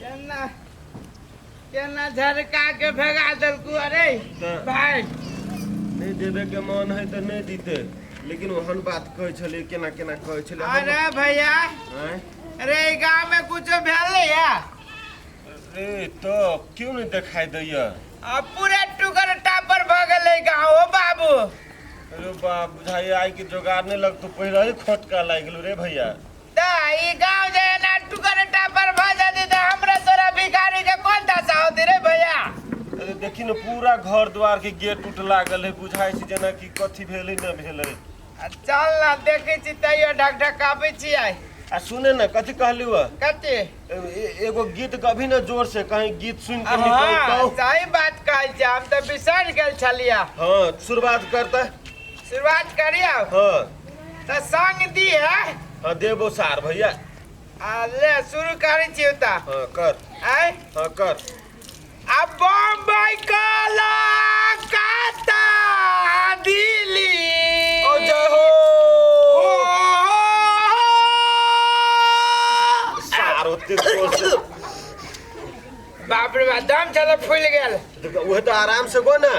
केना केना झरका के भगा दलकू अरे भाई नहीं देवे के मन है तो नहीं दीते लेकिन ओहन बात कहे छले केना केना कहे छले अरे भैया अरे गांव में कुछ भेल या अरे तो क्यों नहीं दिखाई दैया अब पूरे टुकर टापर भ गेलै गांव हो बाबू अरे बाप बुझाई आई के जोगाड़ नहीं लग तो पहले ही खोटका लाग गेलो रे भैया ता ई गांव जे ना टुकर टापर भ जाती त हमरा तोरा भिखारी के कोन दशा होती रे भैया अरे देखी न पूरा घर द्वार के गेट टूट लागल है बुझाई से जना की कथी भेलै न भेलै चल ना देखे छी तैयो ढक ढक कापे छी आई आ सुने न कथी कहली हुआ कथी एगो गीत कभी न जोर से कहीं गीत सुन के हां सही बात कहै छी हम त बिसर गेल छलिया हां शुरुआत करता शुरुआत करिया हां त संग दी है हां देबो सार भैया ले शुरू करै छी उता हां कर आई हां कर अब बम्बई काला काता दिल्ली ओ जय हो सार होते जोर बाप रे बाप दम चलो फूल गेल से वो तो आराम से गो ना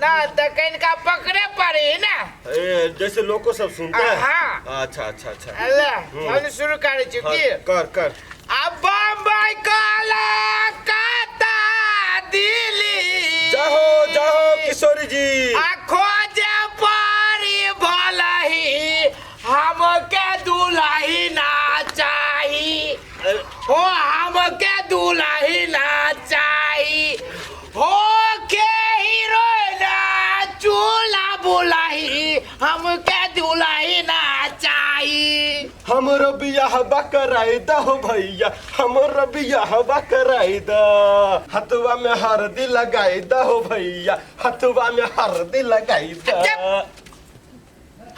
ना त कनिका पकड़े पड़ी ना जैसे लोग सब सुनते हैं हाँ अच्छा अच्छा अच्छा ले हम शुरू करे छी हाँ, की कर अब बम्बई काला काता दिल्ली जाहो किशोरी जी खोजे पारी भलही हमके दुल्ही ना चाही हो हमके दुल्ही ना चाही हो के हीरोइना चूल्हा बुलाही हमके दुल्ही ना चाही हमरो बियाह बकराई दहो भैया हमरो बियाह बकराई द हथवा में हरदी लगाई दहो भैया हथवा में हरदी लगाई द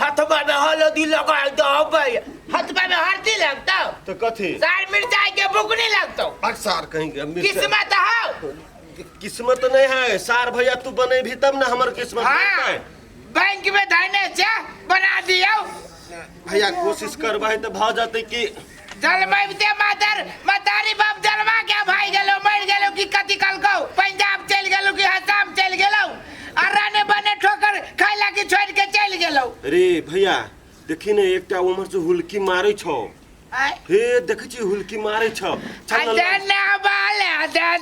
हथवा में हल्दी लगाई दो भैया हथवा में हल्दी लगता तो कथी सार मिर्चाई के बुकनी लगता अक्सर कहीं किस्मत हो किस्मत नहीं है सार भैया तू बने भी तब ना हमार किस्मत बनता है बैंक में धरने से बना दियो भैया कोशिश करबे तो भ जाते कि जलमैते मातर मतारी बाप जलमा के भाई गेलो मर गेलो कि कथि कलको पंजाब चल गेलो कि असम चल गेलो अराने बने ठोकर खाइला कि छोड़ के चल गेलो रे भैया देखी ने एकटा उमर से हुलकी मारै छौ हे देखै छी हुलकी मारै छौ अजन्ना वाले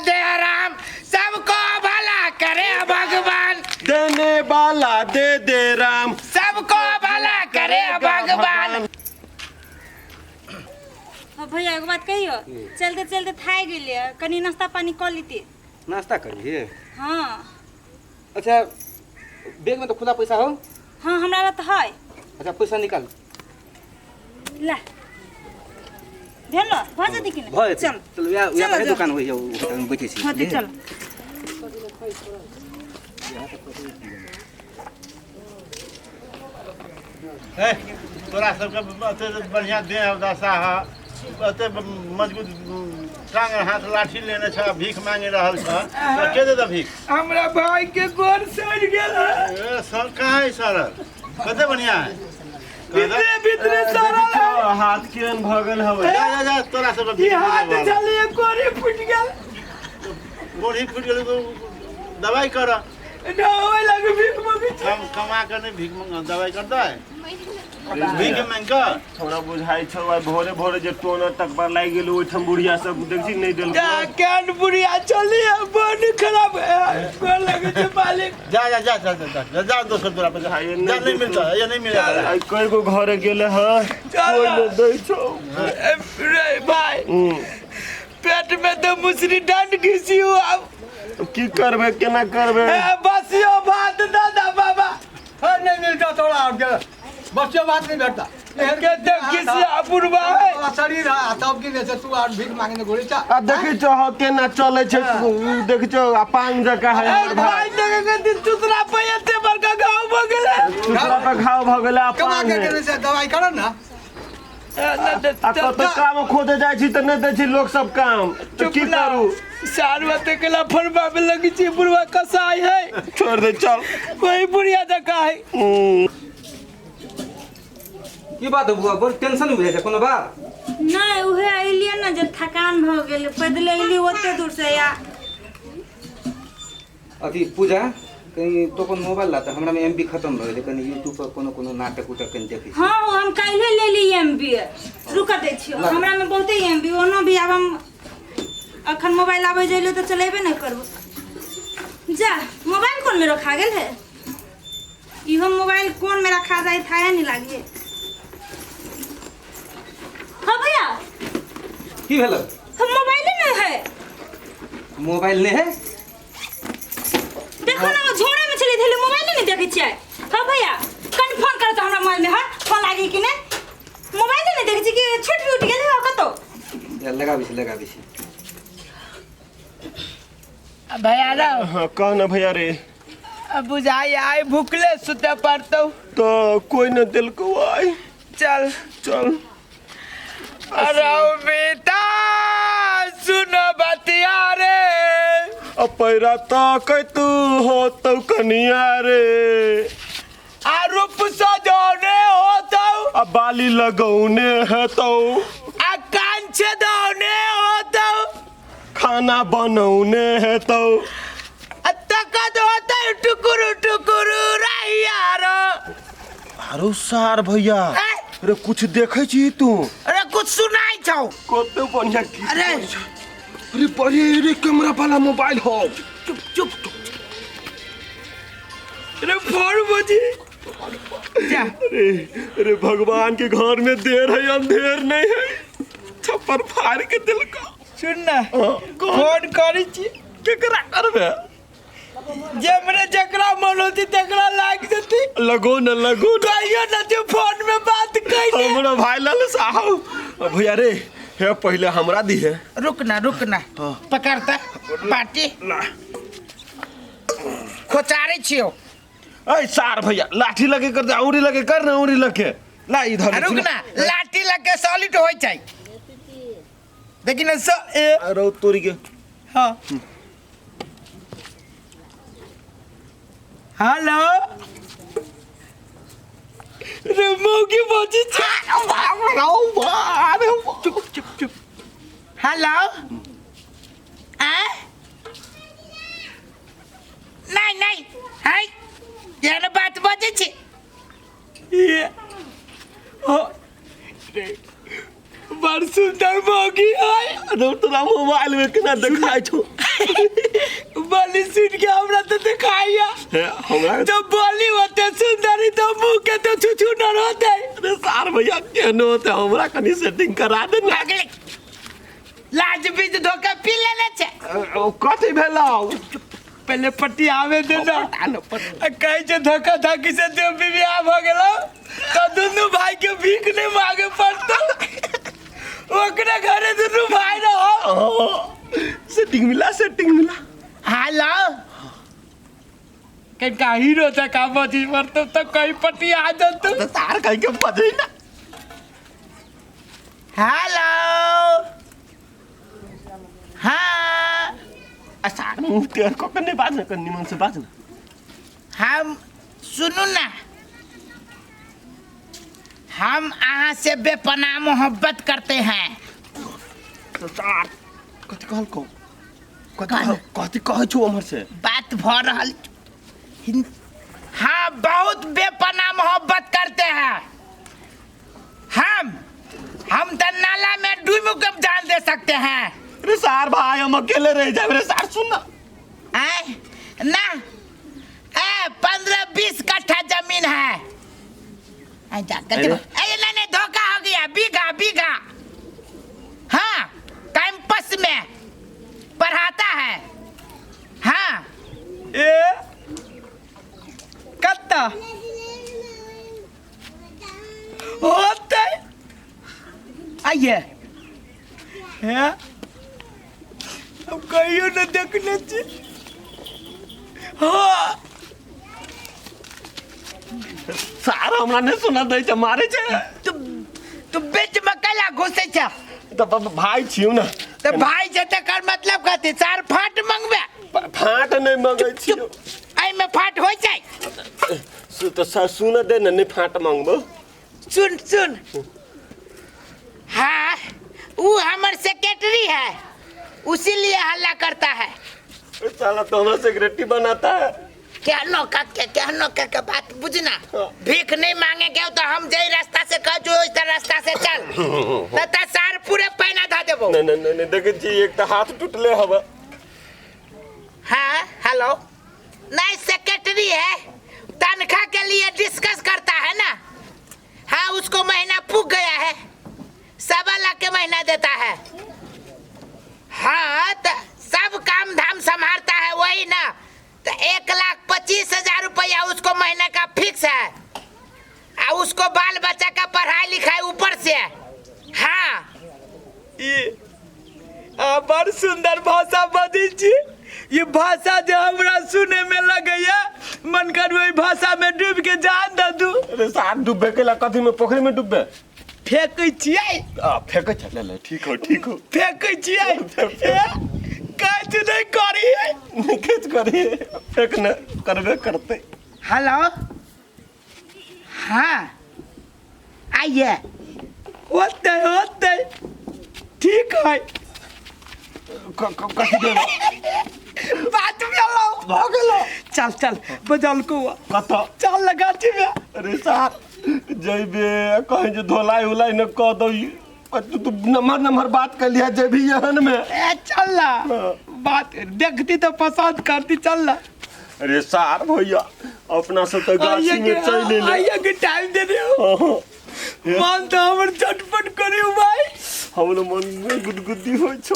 दे राम सबको भला करे भगवान देने वाला दे राम सबको भला करे भगवान भैया एगो बात कहियो चलते चलते थाई गेलिए कनी नाश्ता पानी कर लीती नाश्ता करिए हाँ अच्छा बैग में तो खुला पैसा हो हाँ हमरा ला तो है अच्छा पैसा निकाल ला भेल भजा दी कि भय चल चल या चलो, दुकान हो जाओ बैठे छी हाँ तो चल तोरा सबके बढ़िया देह दशा है अते मजबूत टांग हाथ लाठी लेने छ भीख मांगे रहल छ तो के दे द भीख हमरा भाई के गोर सड़ गेल ए सर कहाँ है सर कते बढ़िया है भीतरे सारा हाथ केन भगल हवे जा तोरा सब भीख हाथ चलिए कोरी फुट गेल गोड़ी फुट गेल तो दवाई कर ना होय लगे भीख मांगे हम कमा कर नहीं भीख मांग दवाई करता है भीख मांग कर थोड़ा बुझाई छौ भोरे भोरे जे टोना तक पर लाग गेल ओठम बुढ़िया सब देखी नहीं देल जा केन बुढ़िया चलिए बन खराब है गोर लगे छे मालिक जा 200 तोरा पे जा नहीं मिलता ये नहीं मिलेगा आई कई को घरे गेले ह कोई न दै छौ रे भाई पेट में तो मुसरी डंड घिसी हो अब की करबे केना करबे बसियो भात दादा बाबा नहीं मिलता थोड़ा और क्या बच्चों बात नहीं बैठता के देख किसी अपूर्वा है शरीर है तब की जैसे तू और भीख मांगने गोली चा आ देखै छौ ह केना चलै छै देखै छौ अपांग जका है हमर भाई भाई देखे के दिन दूसरा पैते बड़का गांव भ गेले दूसरा पे घाव भ गेले कमा अपांग के है करे से दवाई करो ना आ कत काम खोजे जाइ छी त नहीं दै छी लोग सब काम तो की करू सारवते केला फरबा में लगी छी बुढ़वा कसाई है छोड़ दे चल वही बुढ़िया जका है की बात है बुआ बड़ टेंशन हुए है कोनो बात नहीं उहे अइलिए ना जब थकान भ गेल पैदल अइली ओते दूर से या अथी पूजा कहीं तो अपन मोबाइल लाता हमरा में एमबी खत्म भइले कहीं यूट्यूब पर कोनो नाटक उटक कहीं देखै छी। हाँ हम काल्हे ले ली एमबी रुक दै छियो हमरा में बहुते एमबी ओनो भी अब हम अखन मोबाइल आबै जइलो तो चलेबे नहीं करबो जा मोबाइल कौन में रखा गेल है इहो मोबाइल कौन में रखा जाए था नहीं लागे हाँ भैया की भेल हम मोबाइल में है मोबाइल ने है देखो ना झोरे में चली थेले मोबाइल नहीं देखे छियै हाँ भैया कन फोन कर तो हमरा मोबाइल में हट फोन लागी कि नहीं मोबाइल नहीं देखे छी कि छूट भी उठ गेल है कतो लगा भी भैया रो हाँ कौन है भैया रे? बुझाई आई भूखले सुते पड़तो तो कोई न दिल को आई। चल चल अरे बेटा सुनो बतिया रे अब पैरा तक तू हो तो कनिया रे आ रूप सजौने हो तो अब बाली लगौने है तो आ कान छेदौने हो तो खाना बनौने है तो आ तकत होता टुकुर टुकुर रहिया अरे सार भैया ए? अरे कुछ देखे छी तू? अरे कुछ सुनाई छौ कते बढ़िया की अरे अरे बढ़िया रे कैमरा वाला मोबाइल हो। चुप चुप अरे फोन बजी जा अरे भगवान के घर में देर है अंधेर नहीं है छप्पर फाड़ के दिल का सुन ना फोन करी छी केकरा करबे जेमरे जकरा मन होती तकरा लाग जती लगो न कहियो ना जो फोन में बात कइले हमरा भाई लाल साहब भैया रे हे पहले हमरा दी है। रुक ना पकड़ता पार्टी खोचारे छियो ऐ सार भैया लाठी लगे कर दे औरी लगे कर ना औरी लगे ला इधर रुक ना लाठी लगे सॉलिड होय चाहिए लेकिन अरे तोरी के हाँ हेलो रे मौकी बची चुप चुप चुप हेलो नहीं है ये बात बजे छी ये ओ बड़ सुंदर मौकी है अरे तोरा मोबाइल में केना देखाय छौ बोली सुन के हमरा तो दिखाइया हमरा तो बोली होते सुंदरी तो मुंह के तो छुछु न रहते अरे सार भैया केनो होते हमरा कनी सेटिंग करा दे ना अगले लाज बीज धोखा पी लेने छे कथि भेलौ पहले पट्टी आवे दे ना कहे जे धोखा धाकी से देव बियाह भ गेलो तो दुनु भाई के भीख नहीं मांगे पड़तो ओकरे घरे दुनु भाई रहो सेटिंग मिला हेलो का हीरो था का बजी मरतो तो कहीं पट्टी आ जातो तो तार कहीं के बजे ना। हेलो हाँ सार मुंह तेर को कने बात ना करनी मन से बात ना हम सुनू ना हम आहाँ से बेपनाह मोहब्बत करते हैं तो सार कथि कहल को कथि कहै छौ हमर से बात भ रहल हाँ बहुत बेपनाह मोहब्बत करते हैं हम तो नाला में डूब के जान दे सकते हैं अरे सार भाई हम अकेले रह जाए रे सार सुन ना ना 15-20 कट्ठा जमीन है नहीं धोखा हो गया बीघा हाँ कैंपस में पढ़ाता है हाँ कत्ता होते आइए अब कहियो न देखने छी हाँ सारा हमरा ने सुना दे छ मारे छ तू बीच में कला घुसे छ तो भाई छियौ ना तो भाई से तकर मतलब कहते चार फाट मंगबे फाट नहीं मंगै छियौ आई में फाट हो जाए तो सुन दे न नहीं फाट मंगबो सुन हाँ वो हमर सेक्रेटरी है, उसी लिए हल्ला करता है। साला तो हमारा सेक्रेटरी बनाता है। क्या नौका के बात बुझना। भीख नहीं मांगेगे तो हम जई रास्ता से कह जो इस रास्ता से चल तथा सार पूरे पैना धा देबो। नहीं देखे जी एक तो हाथ टूटले हवा। हाँ हेलो, नहीं सेक्रेटरी है, तनख्वाह के लिए डिस्कस करता है ना। हाँ उसको महीना पुग गया है, 1.25 लाख के महीना देता है। हाँ तो सब काम धाम संभालता है वही ना, तो 1,25,000 रुपया उसको महीने का फिक्स है। और उसको बाल बच्चा का पढ़ाई लिखाई ऊपर से है। हाँ बड़ सुंदर भाषा बजी छी। ये भाषा जो हमरा सुने में लगैया मन कर वही भाषा में डूब के जान द दू। अरे साहब डूबे के ला कथी में पोखरी में डूबे फेंकै छियै फेंके चल ले। ठीक हो फेंकै छियै काज नहीं करी किस करी फेंकना करबे करते। हेलो हाँ आइए। होते ठीक है कथी देना बात में चल बजल को कथा चल लगा में। अरे साहब जइबे कहीं जो धोलाई उलाई न कह दो तू नंबर बात कर लिया जब भी यहन में चल ला बात देखती तो पसंद करती चल ला। अरे सार भैया अपना सब तो गाछी में चल ले आइए के टाइम दे रहे मन तो हमर झटपट करे भाई। हमरो मन में गुदगुदी होय छो।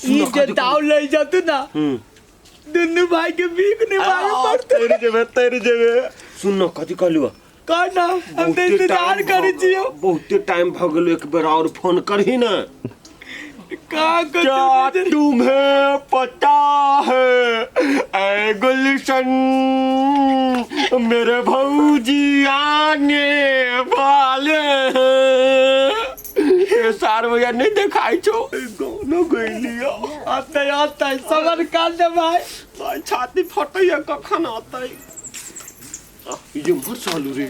ई जे दाव ले जतु ना दुनु भाई के बीक निभावे पड़ते। तेरे जेबे सुन न कथी कहलु कहना हम तो इंतजार करे छियो। बहुते टाइम भ गेलो, एक बार और फोन करही ना। क्या तुम्हें पता है ऐ गुलशन मेरे भौजी आने वाले हैं। सार भैया नहीं दिखाई छो गानो गइलिया आता सबर कर दे भाई। छाती फटैया कखन आतै ये मर चालू रे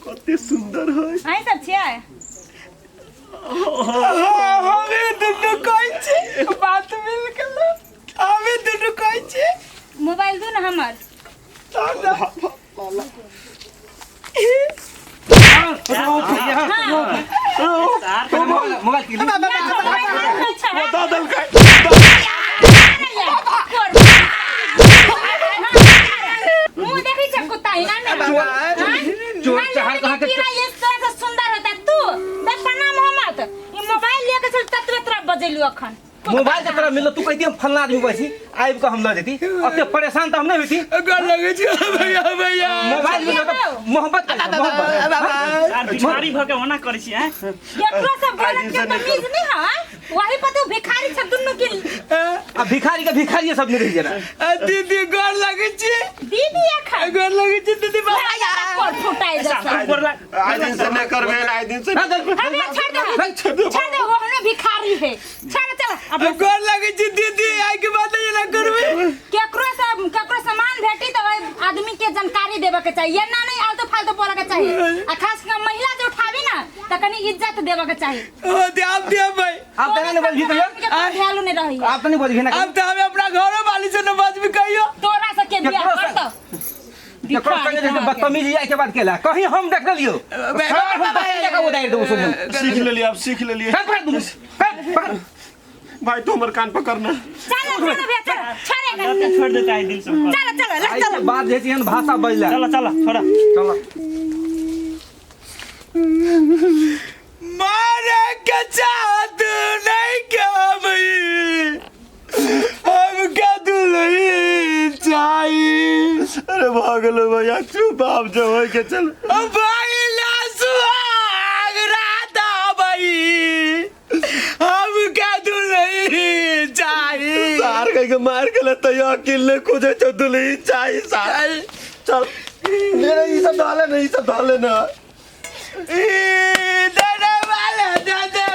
कते सुंदर है। आई सब छियै हमें दुनु कोई छी बात मिल गेल। हमें दुनु कोई छी मोबाइल दू ना हमर। मोबाइल मुंह देखी छ कुत्ता ही ना चोर चाहर कहां के ये तरह सुंदर होता तू दफना मोहम्मद ये मोबाइल लेके चल तत्व तरफ बजेलु अखन मोबाइल के तरह मिलो तू कहती हम फलना आदमी बैसी आइब को हम ला देती अते परेशान तो हम नहीं होती। अगर लगे छी भैया मोबाइल में तो मोहब्बत मोहब्बत भिखारी भ के होना करै छी। हैं एकरो से बोलत के तमीज नहीं है वही पतो भिखारी छ दुनु के। अब भिखारी का भिखारी सब नहीं रह जना। दीदी गोर लगे छी दीदी अखन गोर लगे छी दीदी कोर फुटाई जैसा आई दिन से न करबे आई दिन से हमें छोड़ दे वो हमें भिखारी है। चल अब गोर लगे छी दीदी आई के बात ये ना करबे। केकरो सामान भेटी तो आदमी के जानकारी देबे के चाहिए ना नहीं आलतू फालतू बोले के चाहिए। आ खास कर महिला जो उठावी ना त कनी इज्जत देबे के चाहिए। ओ दे भाई आप तो नहीं बोल भैया ख्याल नहीं रही आप तो नहीं बोल ना। अब तो हमें अपना घर वाली से न बात भी कहियो तोरा से के बियाह कर तो केकरो संगे जैसे बदतमीजी आई के बात केला कहीं हम देख लियो का उदाहरण दो सुन सीख ले लिया अब सीख ले लिया। भाई तो हमारे कान पकड़ना। चलो भैया चलो छोड़ देता है दिन सब। चलो बात जैसी हम भाषा बजला चलो छोड़ा चलो मारे के चाहत नहीं क्या भाई हम क्या दुल्हन चाहिए। अरे भागलो भैया चुप आप जो है के चल भाई ला सुहाग राधा भाई हम क्या दुल्हन चाहिए। सार के मार के ले तो अकेले ने खोजे तो दुल्हन चाहिए सार चल मेरे ये सब डाले नहीं सब डाले ना दे वाला दे